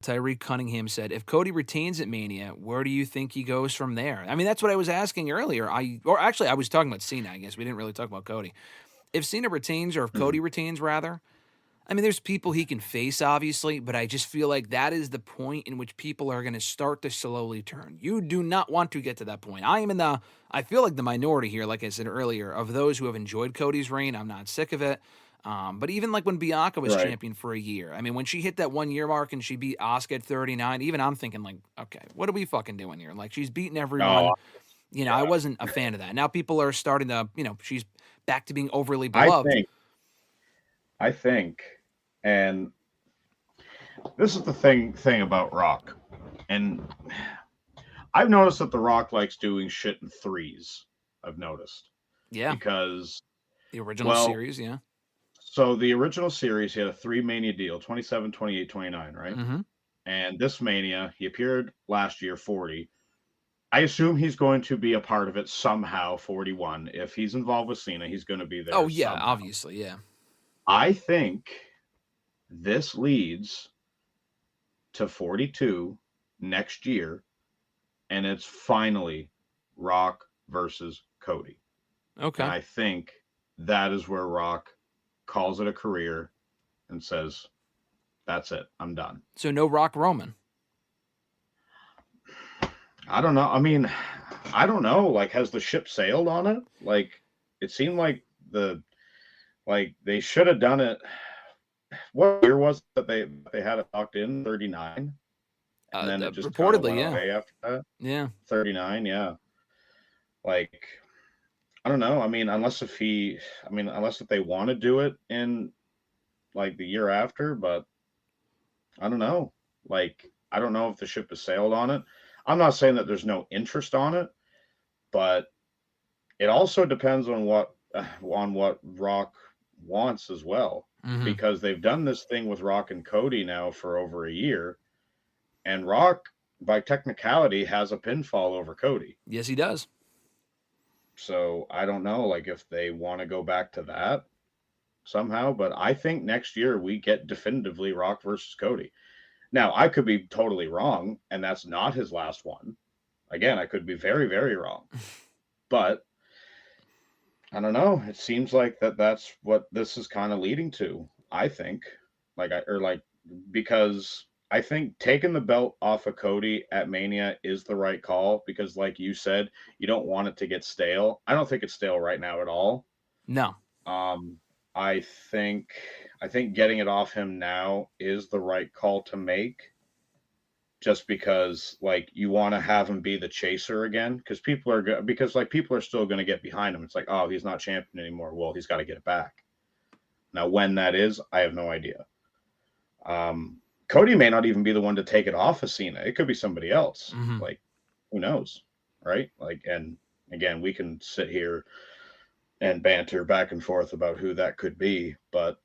Tyreek Cunningham said, if Cody retains at Mania, where do you think he goes from there? I mean, that's what I was asking earlier. I was talking about Cena, I guess. We didn't really talk about Cody. If Cena retains, or if Cody retains, rather, I mean, there's people he can face, obviously, but I just feel like that is the point in which people are going to start to slowly turn. You do not want to get to that point. I feel like the minority here, like I said earlier, of those who have enjoyed Cody's reign. I'm not sick of it. But even like when Bianca was Right. champion for a year, I mean, when she hit that 1 year mark and she beat Asuka at 39, even I'm thinking like, okay, what are we fucking doing here? Like, she's beating everyone. Oh, I yeah. wasn't a fan of that. Now people are starting to, she's back to being overly I beloved. I think, and this is the thing about Rock, and I've noticed that The Rock likes doing shit in threes. I've noticed. Yeah. Because, The original series, yeah. So the original series, he had a 3 Mania deal, 27, 28, 29, right? Mm-hmm. And this Mania, he appeared last year, 40. I assume he's going to be a part of it somehow, 41. If he's involved with Cena, he's going to be there. Oh, yeah, somehow. obviously, yeah. I think this leads to 42 next year, and it's finally Rock versus Cody. Okay. And I think that is where Rock calls it a career and says, that's it, I'm done. So no Rock Roman. I don't know. I mean, I don't know. Like, has the ship sailed on it? Like, it seemed like they should have done it. What year was it that they had it locked in? 39, and then it just reportedly, went yeah. away after that. Yeah, 39, yeah. Like, I don't know. I mean, unless if they want to do it in like the year after, but I don't know. Like, I don't know if the ship has sailed on it. I'm not saying that there's no interest on it, but it also depends on what Rock wants as well, because they've done this thing with Rock and Cody now for over a year, and Rock, by technicality, has a pinfall over Cody. Yes, he does. So I don't know, like, if they want to go back to that somehow, but I think next year we get definitively Rock versus Cody. Now, I could be totally wrong, and that's not his last one. Again, I could be very, very wrong. But I don't know. It seems like that's what this is kind of leading to, I think. Because I think taking the belt off of Cody at Mania is the right call, because like you said, you don't want it to get stale. I don't think it's stale right now at all. No. I think getting it off him now is the right call to make, just because like you want to have him be the chaser again, because people are still going to get behind him. It's like, oh, he's not champion anymore. Well, he's got to get it back. Now, when that is, I have no idea. Cody may not even be the one to take it off of Cena. It could be somebody else. Like, who knows, right? Like, and again, we can sit here and banter back and forth about who that could be, but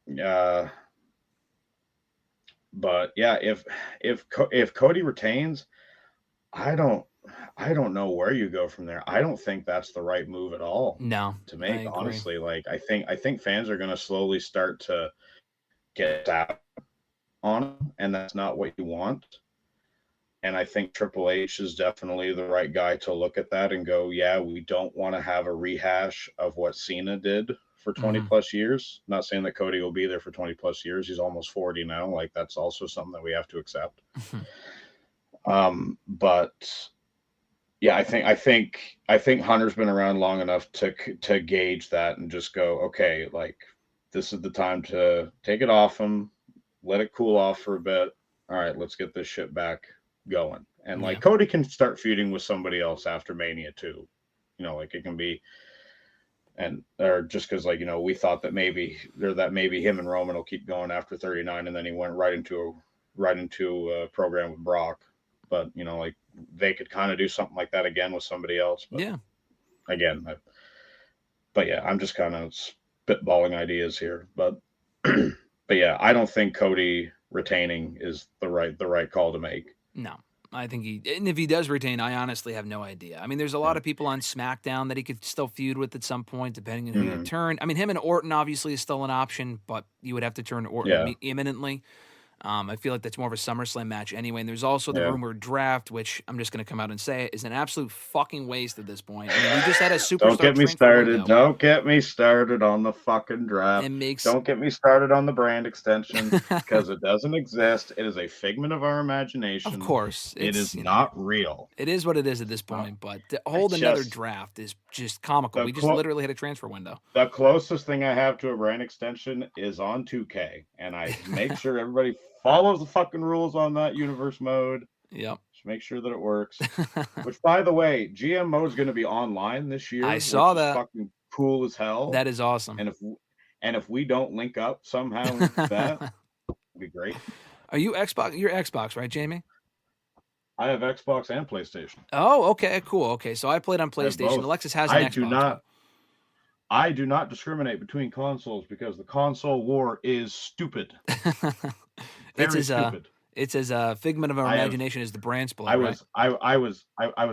yeah, if Cody retains, I don't know where you go from there. I don't think that's the right move at all. No, to make, honestly. Like, I think fans are going to slowly start to get out on him, and that's not what you want. And I think Triple H is definitely the right guy to look at that and go, yeah, we don't want to have a rehash of what Cena did for 20 plus years. Not saying that Cody will be there for 20 plus years. He's almost 40 now. Like, that's also something that we have to accept. But yeah, I think Hunter's been around long enough to gauge that and just go, okay, like, this is the time to take it off him, let it cool off for a bit. All right, let's get this shit back going. And like, Cody can start feuding with somebody else after Mania too. Like, it can be, or just because, like, we thought that maybe him and Roman will keep going after 39, and then he went right into a program with Brock. But like, they could kind of do something like that again with somebody else. But yeah. Again, I'm just kind of spitballing ideas here. But yeah, I don't think Cody retaining is the right call to make. No. I think and if he does retain, I honestly have no idea. I mean, there's a lot of people on SmackDown that he could still feud with at some point, depending on who you turn. I mean, him and Orton obviously is still an option, but you would have to turn Orton imminently. I feel like that's more of a SummerSlam match anyway. And there's also the Yeah. rumored draft, which I'm just going to come out and say is an absolute fucking waste at this point. I mean, we just had a Don't superstar get me transfer started. window. Don't get me started on the fucking It draft. makes Don't get me started on the brand extension because it doesn't exist. It is a figment of our of imagination. course, It it's is not real. it is what it is at this No. point. But to I hold another just draft is just comical. the We just clo- literally had a transfer window. the closest thing I have to a brand extension is on 2K, and I make sure everybody follows the fucking rules on that universe mode. Yep. Just make sure that it works. Which, by the way, GM mode is going to be online this I year, saw which is that. fucking cool as hell. That is awesome. And if we don't link up somehow with that, it'd be great. Are you Xbox? You're Xbox, right, Jamie? I have Xbox and PlayStation. Oh, okay, cool. Okay, so I played on I have PlayStation. both. Alexis has an Xbox. I do not discriminate between consoles because the console war is stupid. Very stupid. It's as figment of our imagination as the brand split. Right? I was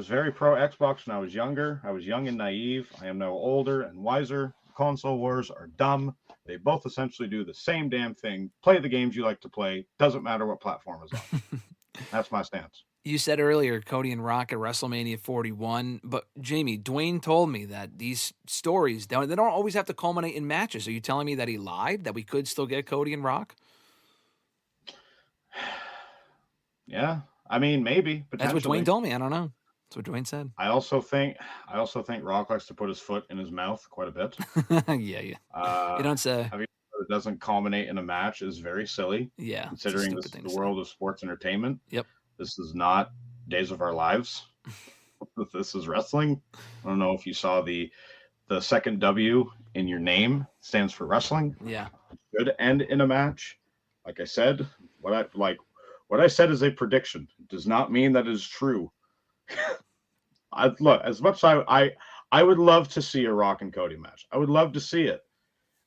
very pro Xbox when I was younger. I was young and naive. I am now older and wiser. Console wars are dumb. They both essentially do the same damn thing. Play the games you like to play. Doesn't matter what platform is on. That's my stance. You said earlier Cody and Rock at WrestleMania 41, but Jamie, Dwayne told me that these stories they don't always have to culminate in matches. Are you telling me that he lied, that we could still get Cody and Rock? Yeah, I mean, maybe. That's what Dwayne told me. I don't know. That's what Dwayne said. I also think Rock likes to put his foot in his mouth quite a bit. Yeah. You don't say. Having it doesn't culminate in a match is very silly. Yeah, considering this is the world of sports entertainment. Yep. This is not Days of Our Lives. This is wrestling. I don't know if you saw the second W in your name stands for wrestling. Yeah. It should end in a match. Like I said, what I said is a prediction. It does not mean that it is true. Look, as much as I would love to see a Rock and Cody match. I would love to see it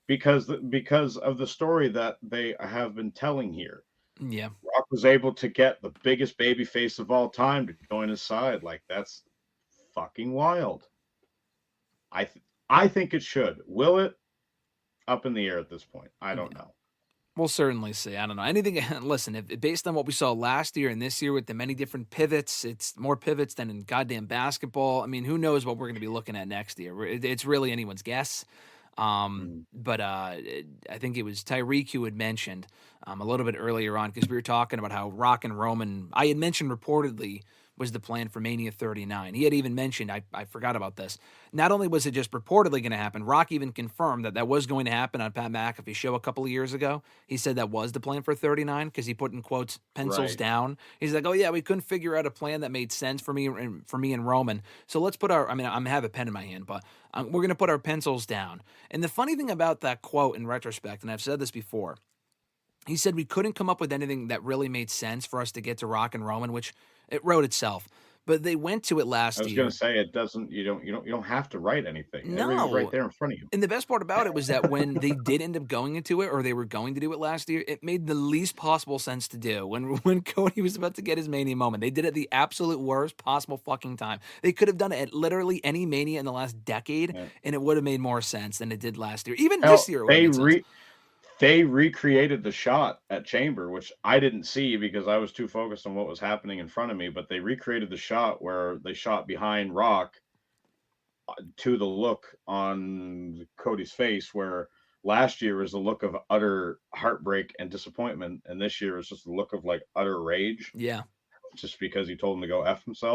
because of the story that they have been telling here. Yeah. Rock was able to get the biggest baby face of all time to join his side. Like, that's fucking wild. I think it should. Will it? Up in the air at this point. I don't know. We'll certainly see. I don't know. Anything, listen, if based on what we saw last year and this year with the many different pivots, it's more pivots than in goddamn basketball. I mean, who knows what we're going to be looking at next year? It's really anyone's guess. But I think it was Tyreek who had mentioned a little bit earlier on, because we were talking about how Rock and Roman, I had mentioned reportedly was the plan for Mania 39. He had even mentioned, I forgot about this. Not only was it just reportedly going to happen, Rock even confirmed that was going to happen on Pat McAfee's show a couple of years ago. He said that was the plan for 39 because he put in quotes pencils down. He's like, oh yeah, we couldn't figure out a plan that made sense for me and Roman. So let's put I have a pen in my hand, but we're going to put our pencils down. And the funny thing about that quote in retrospect, and I've said this before, he said we couldn't come up with anything that really made sense for us to get to Rock and Roman, which it wrote itself. But they went to it last year. I was going to say it doesn't. You don't have to write anything. No, everything's right there in front of you. And the best part about it was that when they did end up going into it, or they were going to do it last year, it made the least possible sense to do. When Cody was about to get his Mania moment, they did it the absolute worst possible fucking time. They could have done it at literally any Mania in the last decade, and it would have made more sense than it did last year. Even this year, they recreated the shot at Chamber, which I didn't see because I was too focused on what was happening in front of me. But they recreated the shot where they shot behind Rock to the look on Cody's face, where last year was the look of utter heartbreak and disappointment, and this year is just the look of like utter rage. Yeah. Just because he told him to go F himself.